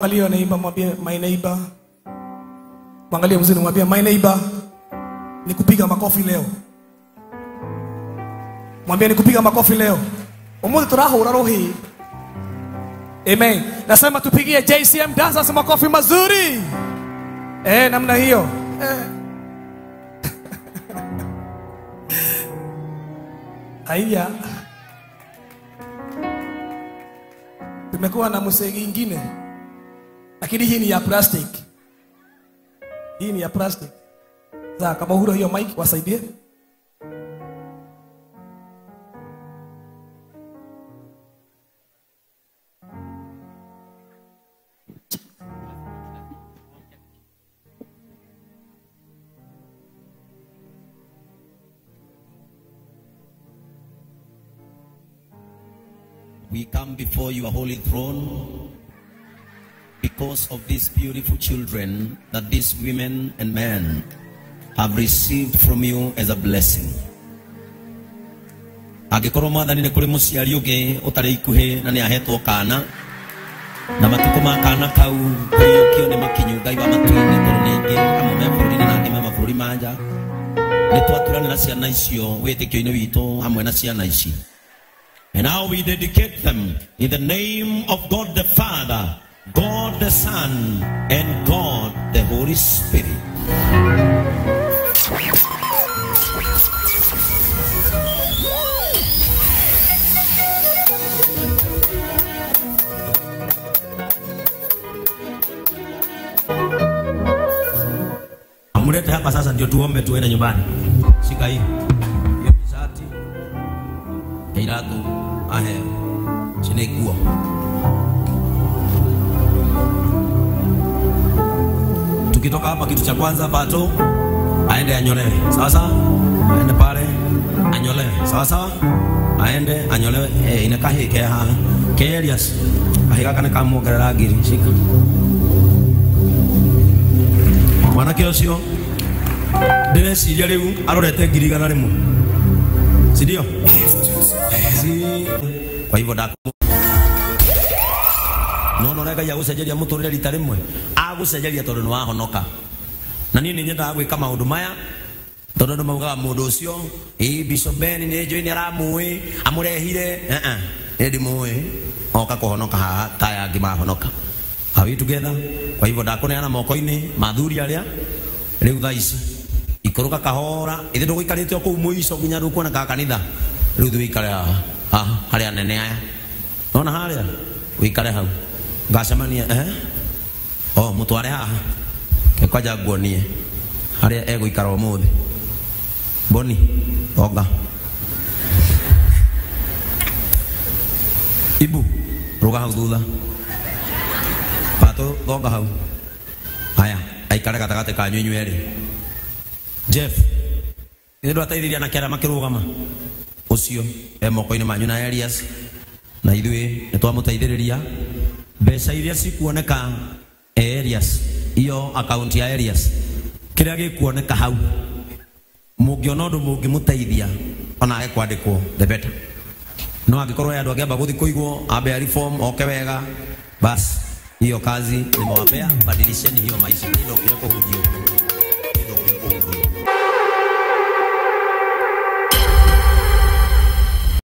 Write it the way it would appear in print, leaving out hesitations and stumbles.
Angalia neighbor, mwambie my neighbor. Mwangalie mzee, mwambie my neighbor, nikupiga makofi leo. Mwambie nikupiga makofi leo. Umuthi turahura rohi. Amen. Nasema tupigie JCM dancers makofi mazuri. Namna hiyo. Haya. Tumekuwa na musegi ingine. Lakini hii ni ya plastic. Hii ni ya plastic. Sasa kama huro hiyo mic wasaidie. We come before your holy throne because of these beautiful children that these women and men have received from you as a blessing. Agikoro mwathani ni kuri muciari ungi utari ikuhi na ni ahetwo kana na matuko ma kana kau kio ni makinyu Ngai wa matuini toru ningi amwe maburi na angi maburi manja ni twaturana na ciana icio witikio-ini witu amwe na ciana ici. And now we dedicate them in the name of God the Father, God the Son, and God the Holy Spirit. Amulete hapa sasa ndio tuombe tuende nyumbani. Shika hii. Hiyo mishati. Iratu ahe. Chinekuwa. Tukitoka hapa kitu cha kwanza pato aende anyolewe. Sawa sawa? Aende pale anyolewe. Sawa sawa? Aende anyolewe. Inakahi ke ha. Ke Elias. Ahika kana kama garara giri. Shika. Mwana kiosio. Dene siria riu arorete ngirigana rimwe. Si ndio? Si. Kwa hivyo dako. No rega ya gucenjeria muturire rita rimwe agucenjeria tondu ni wahonoka na nini nyenda gwika maundu maya tondu no maugaga mundu ucio Bishop Ben ni joini aramui amurehire edi muwe oka kuhonoka haha ta yangi mahonoka. Are we together? Kwa hivyo ndakuneana moko-ini mathuri aria riu thaa ici ikuruka kahora ithe nduguikarite o kuu muico nginya rukuona ka kanitha riu thuikare haha haria nene aya ona haria wikare hau ngacemania mutware haha ekwaja nguonie haria eguikara umuthi Boni oga Ibu ruga hau thutha pato oga hau haya aikare gatagate kanyu inyueri Jeff ndio ataithiria na kera makirugama ucio moko-ini manyu na Elias na ithui nitwamutaithiriria mbeca iria cikuoneka Elias iyo account ya Elias kiria gikuoneka hau mungiona undu mungimutaithia ona ekwandikwo the better no angikorwo yandu angiamba guthi kuigwo ambe reform oke wega bas hiyo kazi nimewapea badilisheni hiyo maisha ndio kile kuhujio.